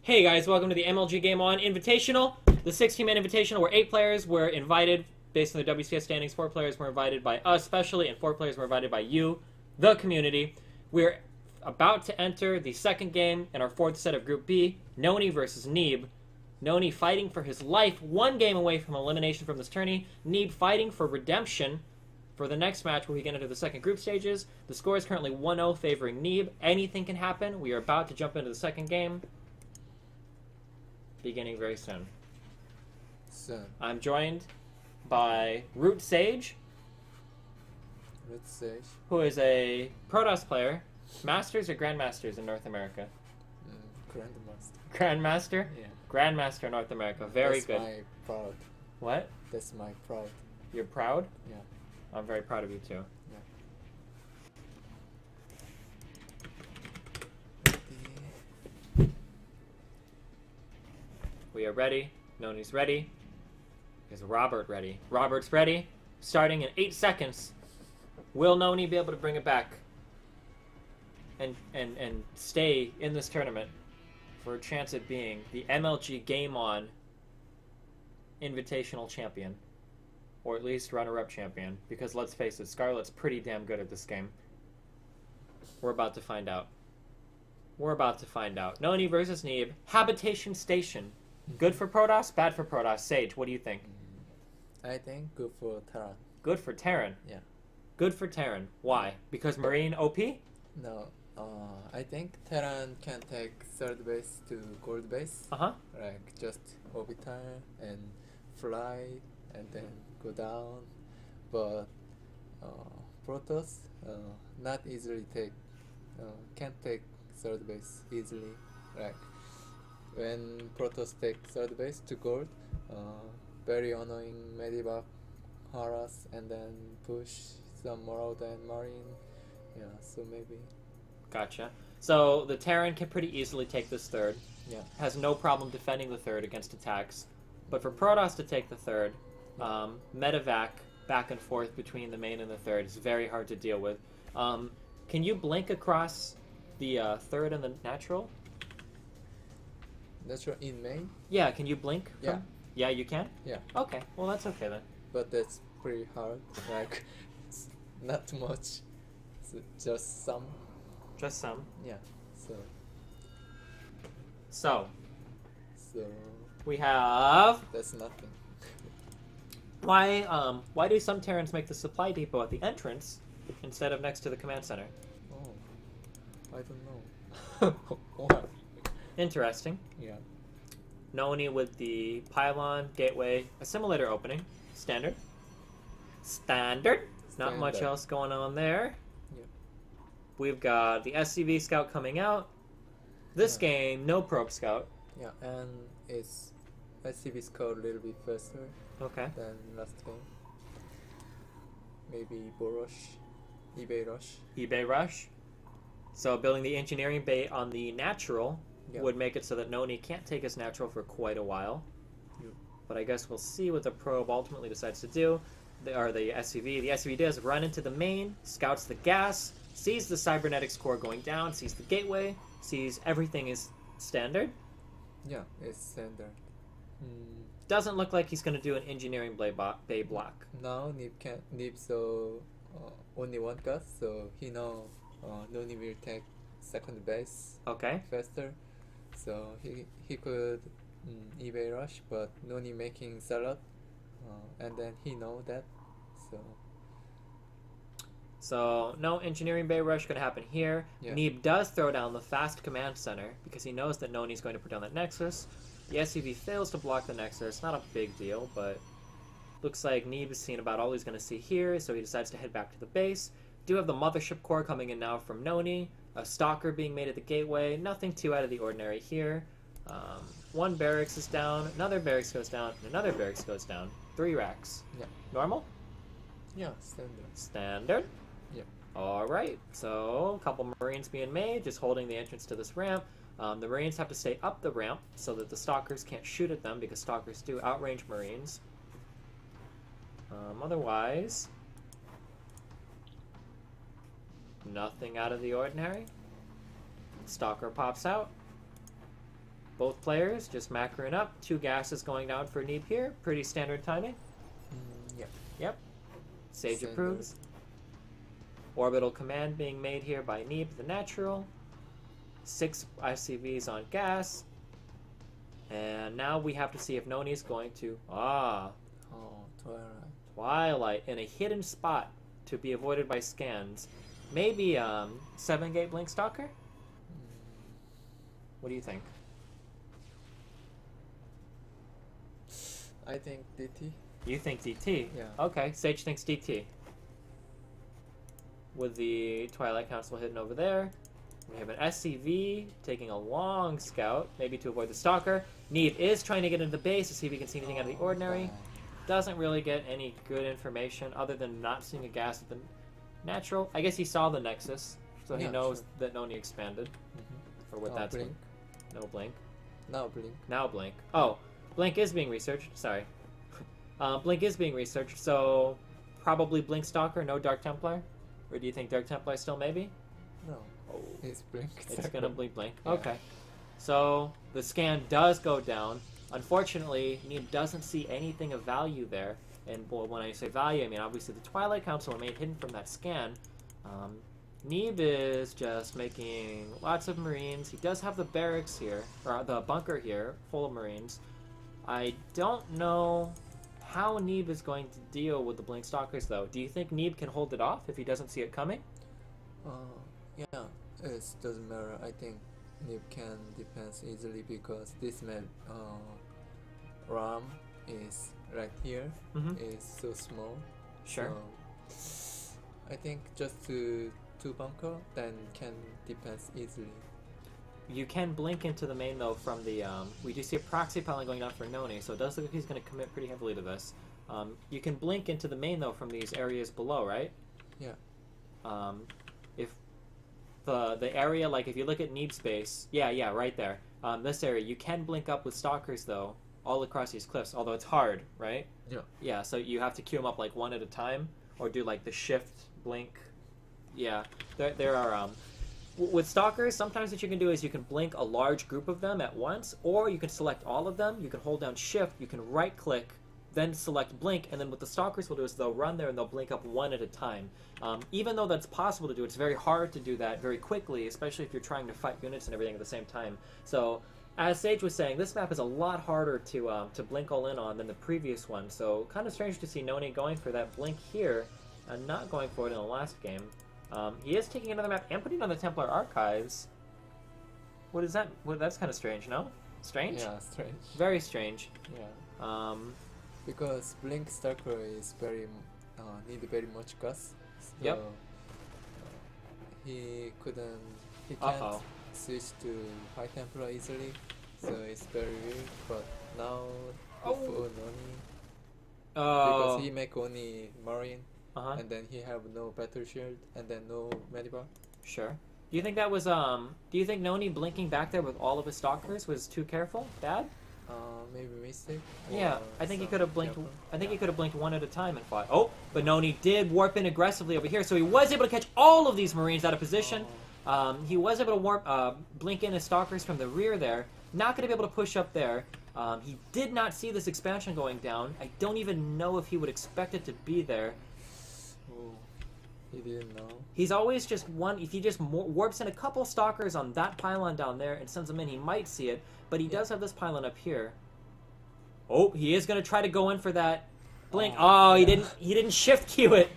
Hey guys, welcome to the MLG GameOn Invitational, the 16-man Invitational where 8 players were invited based on the WCS standings. 4 players were invited by us specially, and 4 players were invited by you, the community. We're about to enter the second game in our 4th set of Group B, Nony versus Neeb. Nony fighting for his life, 1 game away from elimination from this tourney. Neeb fighting for redemption for the next match where we get into the second group stages. The score is currently 1-0 favoring Neeb. Anything can happen. We are about to jump into the second game, beginning very soon. I'm joined by Root Sage, who is a Protoss player, Masters or Grandmasters in North America? Grandmaster. Grandmaster? Yeah. Grandmaster North America. Very good. That's my proud. What? That's my proud. You're proud? Yeah. I'm very proud of you too. Yeah. We are ready. Nony's ready. Is Robert ready? Robert's ready. Starting in 8 seconds. Will Nony be able to bring it back and stay in this tournament for a chance at being the MLG GameOn Invitational champion? Or at least runner-up champion. Because let's face it, Scarlet's pretty damn good at this game. We're about to find out. We're about to find out. Nony versus Neeb. Habitation Station. Good for Protoss, bad for Protoss. Sage, what do you think? I think good for Terran. Good for Terran. Yeah. Good for Terran. Why? Because Marine OP? No. I think Terran can take third base to gold base. Uh-huh. Like just orbital and fly and then go down. But Protoss not easily can't take third base easily. Like when Protoss take third base to gold, very annoying Medivac harass and then push some Marauder and Marine. Yeah, so maybe. Gotcha. So the Terran can pretty easily take this third. Yeah. Has no problem defending the third against attacks. But for Protoss to take the third, Medivac back and forth between the main and the third is very hard to deal with. Can you blink across the third and the natural? Natural in main? Yeah, can you blink? Yeah. Yeah, you can? Yeah. Okay, well that's okay then. But that's pretty hard. Like, it's not too much. So just some. Just some. Yeah. So, So we have... that's nothing. Why do some Terrans make the supply depot at the entrance instead of next to the command center? Oh, I don't know. Why? Interesting. Yeah. Nony with the pylon, gateway, assimilator opening. Standard. Standard. Not much Standard. else going on there. Yeah. We've got the SCV Scout coming out. This Yeah. game, no Probe Scout. Yeah, and it's SCV score a little bit faster Okay. than last game. Maybe Borosh, eBay Rush. eBay Rush. So building the engineering bay on the natural Yeah. would make it so that Nony can't take his natural for quite a while. Yeah. But I guess we'll see what the probe ultimately decides to do. The SCV. The SCV does run into the main, scouts the gas, sees the cybernetics core going down, sees the gateway, sees everything is standard. Yeah, it's standard. Doesn't look like he's going to do an engineering bay block. Now Neeb so only one cut, so he know Nony will take second base Okay. faster, so he could eBay rush, but Nony making salad, and then he know that, So no engineering bay rush going to happen here. Yeah. Neeb does throw down the fast command center because he knows that Nony's going to put down that nexus. The SCV fails to block the nexus. Not a big deal, but looks like Neeb has seen about all he's going to see here, so he decides to head back to the base. Do have the mothership core coming in now from Nony. A stalker being made at the gateway. Nothing too out of the ordinary here. One barracks is down. Another barracks goes down. And another barracks goes down. 3 racks. Yeah. Normal? yeah, standard. Standard? Yeah. Alright, so a couple Marines being made, just holding the entrance to this ramp. The Marines have to stay up the ramp so that the Stalkers can't shoot at them because Stalkers do outrange Marines. Otherwise, nothing out of the ordinary. Stalker pops out. Both players just macroing up. 2 gases going down for Neeb here. Pretty standard timing. Yep. Yep. Sage Standard. approves. Orbital command being made here by Neeb, the natural. 6 ICVs on gas. And now we have to see if Nony's going to... Oh, Twilight. Twilight in a hidden spot to be avoided by scans. Maybe 7-gate Blink Stalker? What do you think? I think DT. You think DT? Yeah. Okay, Sage thinks DT. With the Twilight Council hidden over there. We have an SCV taking a long scout, maybe to avoid the Stalker. Neeb is trying to get into the base to see if he can see anything out of the ordinary. Doesn't really get any good information other than not seeing a gas at the natural. I guess he saw the Nexus, so he knows that Nony expanded. For what that's Blink. No blink. Now blink. Now blink. Oh, blink is being researched. Sorry. Blink is being researched, so probably Blink Stalker, no Dark Templar? Or do you think Dark Templar still maybe? No. Oh, It's blink. it's gonna blink. Yeah. Okay. So the scan does go down. Unfortunately, Neeb doesn't see anything of value there. And well, when I say value, I mean obviously the Twilight Council remained hidden from that scan. Neeb is just making lots of Marines. He does have the barracks here, or the bunker here, full of Marines. I don't know how Neeb is going to deal with the Blink Stalkers, though. Do you think Neeb can hold it off if he doesn't see it coming? Yeah, it doesn't matter. I think Neeb can defense easily because this map RAM is right here. It's so small. Sure. So I think just to bunker, then can defense easily. You can blink into the main, though, from the... we do see a proxy piling going down for Nony, so it does look like he's going to commit pretty heavily to this. You can blink into the main, though, from these areas below, right? Yeah. If the area, like, if you look at Neeb space... Yeah, right there. This area, you can blink up with Stalkers, though, all across these cliffs, although it's hard, right? Yeah. Yeah, so you have to queue them up, like, one at a time, or do, like, the shift, blink... Yeah, there are, with Stalkers, sometimes what you can do is you can blink a large group of them at once, or you can select all of them, you can hold down Shift, you can right-click, then select Blink, and then what the Stalkers will do is they'll run there and they'll blink up one at a time. Even though that's possible to do, it's very hard to do that very quickly, especially if you're trying to fight units and everything at the same time. So, as Sage was saying, this map is a lot harder to blink all in on than the previous one, so kind of strange to see Nony going for that blink here, and not going for it in the last game. He is taking another map and putting it on the Templar Archives. What is that? Well, that's kind of strange, no? Strange? Yeah, strange. Very strange. Yeah. Because Blink Stalker is very need very much gas. So, Yep. He can't Uh-oh. switch to High Templar easily. So it's very weird. But now Oh. for Nony, Oh. because he make only Marine. Uh-huh. And then he have no battle shield, and then no medivac. Sure. Do you think that was, do you think Nony blinking back there with all of his Stalkers was too careful? Bad? Maybe mistake. Yeah, or I think he some could have blinked. careful. I think he could have blinked one at a time and fought. Oh, but Nony did warp in aggressively over here, so he was able to catch all of these Marines out of position. He was able to blink in his Stalkers from the rear there. Not going to be able to push up there. He did not see this expansion going down. I don't even know if he would expect it to be there. Oh, he didn't know. He's always just one. If he just warps in a couple Stalkers on that pylon down there and sends them in, he might see it. But he does have this pylon up here. Oh, he is going to try to go in for that blink. Oh, he didn't shift queue it.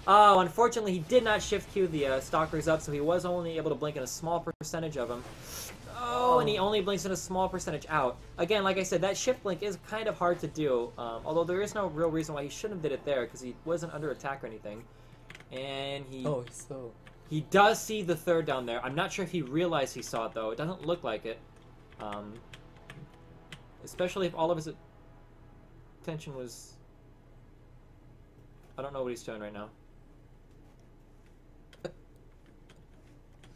Oh, unfortunately, he did not shift queue the Stalkers up, so he was only able to blink in a small percentage of them. Oh, and he only blinks in a small percentage out. Again, like I said, that shift blink is kind of hard to do, although there is no real reason why he shouldn't have did it there, because he wasn't under attack or anything. And he... Oh, so... He does see the third down there. I'm not sure if he realized he saw it, though. It doesn't look like it. Especially if all of his attention was... I don't know what he's doing right now.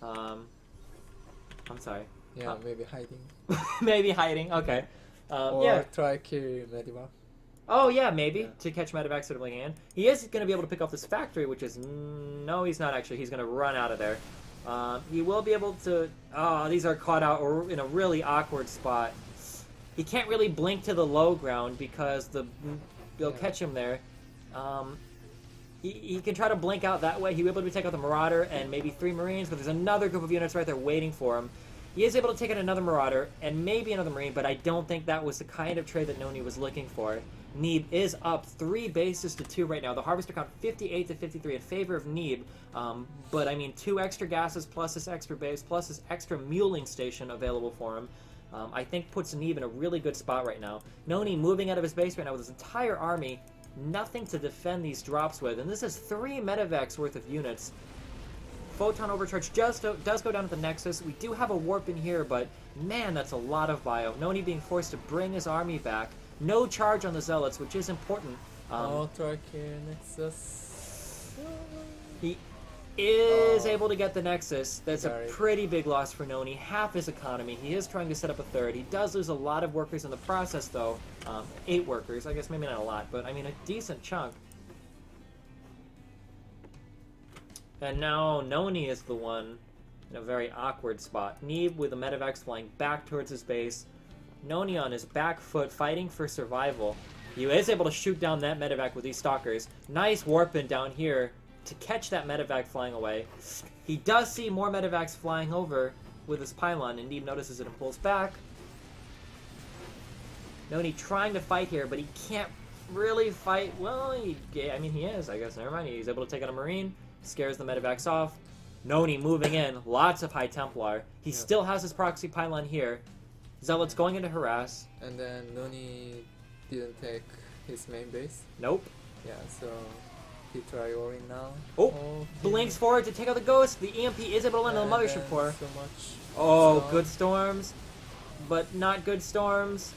I'm sorry. Yeah, maybe hiding. Maybe hiding, okay. Or Yeah. try kill medivac. Oh, yeah, maybe. Yeah. To catch Medevac sort of like in. He is going to be able to pick off this factory, which is... No, he's not actually. He's going to run out of there. He will be able to... Oh, these are caught out or in a really awkward spot. He can't really blink to the low ground because they'll catch him there. He can try to blink out that way. He'll be able to take out the Marauder and maybe 3 Marines, but there's another group of units right there waiting for him. He is able to take out another Marauder and maybe another Marine, but I don't think that was the kind of trade that Nony was looking for. Neeb is up 3 bases to 2 right now. The Harvester count 58 to 53 in favor of Neeb. But I mean, 2 extra gases plus this extra base plus this extra muling station available for him. I think puts Neeb in a really good spot right now. Nony moving out of his base right now with his entire army. Nothing to defend these drops with. And this is 3 medevacs worth of units. Photon Overcharge does go down at the Nexus. We do have a warp in here, but man, that's a lot of bio. Nony being forced to bring his army back. No charge on the Zealots, which is important. Nexus. He is able to get the Nexus. That's a pretty big loss for Nony. Half his economy. He is trying to set up a 3rd. He does lose a lot of workers in the process, though. 8 workers. I guess maybe not a lot, but I mean a decent chunk. And now Nony is the one in a very awkward spot. Neeb with the medevacs flying back towards his base. Nony on his back foot fighting for survival. He is able to shoot down that medevac with these stalkers. Nice warp in down here to catch that medevac flying away. He does see more medevacs flying over with his pylon, and Neeb notices it and pulls back. Nony trying to fight here, but he can't really fight. Well, I mean, he is, I guess. Never mind. He's able to take out a Marine. Scares the medevacs off. Nony moving in. Lots of High Templar. He still has his proxy pylon here. Zealots going into harass. And then Nony didn't take his main base. Nope. Yeah, so he try Orin now. Oh, blinks forward to take out the Ghost. The EMP is able to land on the Mothership Core. So much oh, good storms. But not good storms.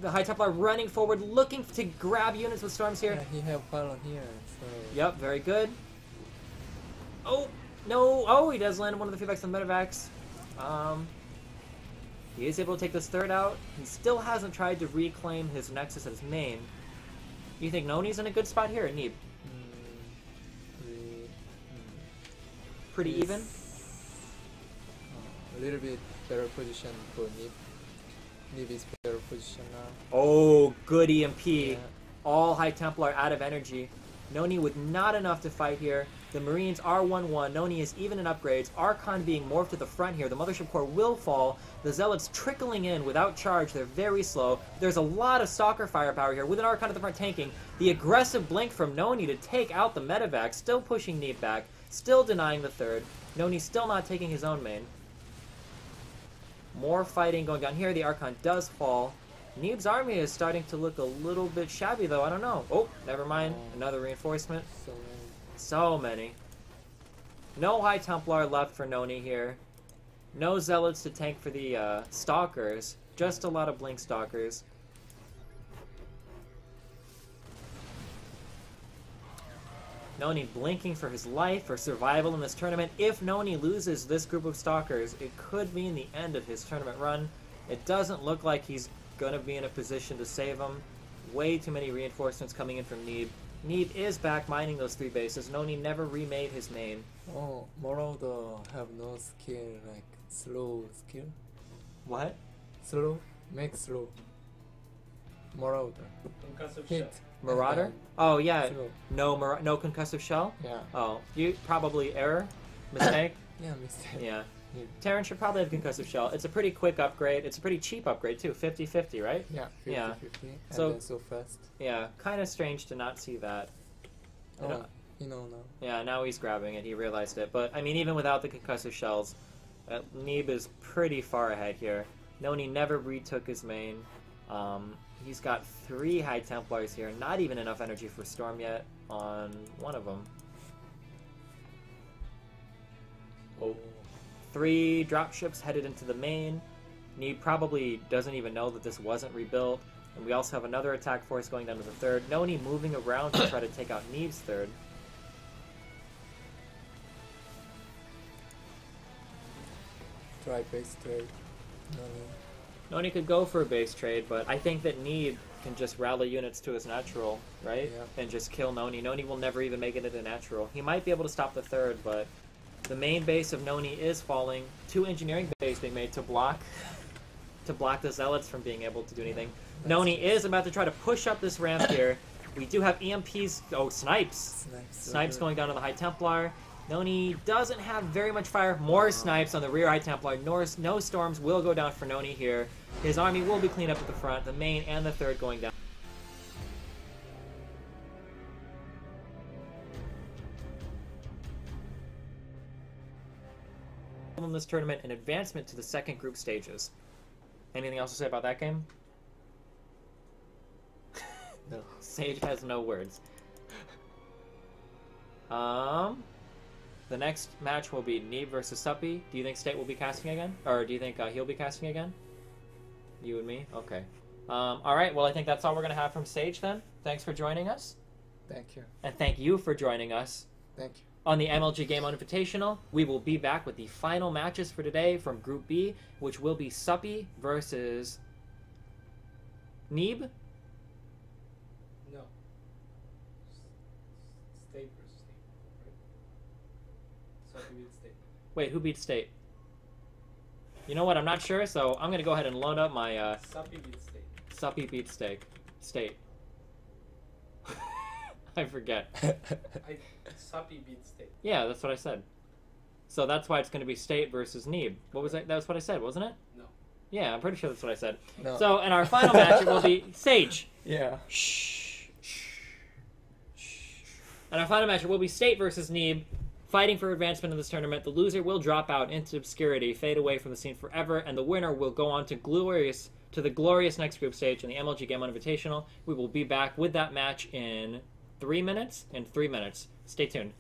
The High Templar running forward, looking to grab units with storms here. Yeah, he have pylon here. So. Yep, very good. Oh, no. Oh, he does land one of the feedbacks on the medevacs. He is able to take this 3rd out. He still hasn't tried to reclaim his Nexus as main. You think Nony's in a good spot here, or Neeb? Pretty even? A little bit better position for Neeb. Neeb is better position now. Oh, good EMP. Yeah. All High Templar out of energy. Nony with not enough to fight here. The Marines are 1-1. Nony is even in upgrades. Archon being morphed to the front here. The Mothership Core will fall. The Zealots trickling in without charge. They're very slow. There's a lot of Stalker firepower here with an Archon at the front tanking. The aggressive blink from Nony to take out the medevac. Still pushing Neeb back. Still denying the 3rd. Nony still not taking his own main. More fighting going on here. The Archon does fall. Neeb's army is starting to look a little bit shabby, though. I don't know. Oh, never mind. Another reinforcement. So many. No High Templar left for Nony here. No Zealots to tank for the Stalkers. Just a lot of Blink Stalkers. Nony blinking for his life, for survival in this tournament. If Nony loses this group of Stalkers, it could mean the end of his tournament run. It doesn't look like he's going to be in a position to save him. Way too many reinforcements coming in from Neeb. Neeb is back mining those 3 bases. Nony never remade his main. Oh, Marauder have no skill, like slow skill. What? Slow? Make slow. Marauder. Hit. Marauder? Oh, yeah. Slow. No concussive shell? Yeah. Oh, you probably error? Mistake? Yeah, mistake. Yeah. Terran should probably have concussive shell. It's a pretty quick upgrade. It's a pretty cheap upgrade too. 50-50, right? Yeah, 50-50. Yeah. And So- then so fast. Yeah, kind of strange to not see that. Oh, you know now. Yeah, now he's grabbing it. He realized it. But, I mean, even without the concussive shells, Neeb is pretty far ahead here. Nony never retook his main. He's got 3 High Templars here. Not even enough energy for Storm yet on one of them. Oh. 3 dropships headed into the main. Neeb probably doesn't even know that this wasn't rebuilt. And we also have another attack force going down to the 3rd. Nony moving around to try to take out Neeb's 3rd. Try base trade. Nony could go for a base trade, but I think that Neeb can just rally units to his natural, right? Yeah. And just kill Nony. Nony will never even make it into natural. He might be able to stop the 3rd, but The main base of Nony is falling. 2 engineering bases being made to block the zealots from being able to do anything. Nony is about to try to push up this ramp here. We do have EMPs. Oh, snipes. Snipes going down to the High Templar. Nony doesn't have very much fire. More snipes on the rear High Templar. No storms will go down for Nony here. His army will be cleaned up at the front. The main and the third going down. In this tournament, an advancement to the second group stages. Anything else to say about that game? No. Sage has no words. The next match will be Neeb versus Suppy. Do you think State will be casting again? Or do you think he'll be casting again? You and me? Okay. Alright, well I think that's all we're going to have from Sage then. Thanks for joining us. Thank you. And thank you for joining us. Thank you. On the MLG GameOn Invitational, we will be back with the final matches for today from Group B, which will be Suppy versus Neeb. No. State versus State, right? Suppy beats State. Wait, who beats State? You know what? I'm not sure, so I'm going to go ahead and load up my... Suppy beats State. Suppy beats State. I forget. Suppy beats State. Yeah, that's what I said. So that's why it's going to be State versus Neeb. What was that? That was what I said, wasn't it? No. Yeah, I'm pretty sure that's what I said. No. So in our final match, it will be Sage. Yeah. Shh. In our final match, it will be State versus Neeb, fighting for advancement in this tournament. The loser will drop out into obscurity, fade away from the scene forever, and the winner will go on to the glorious next group stage in the MLG GameOn Invitational. We will be back with that match in 3 minutes. Stay tuned.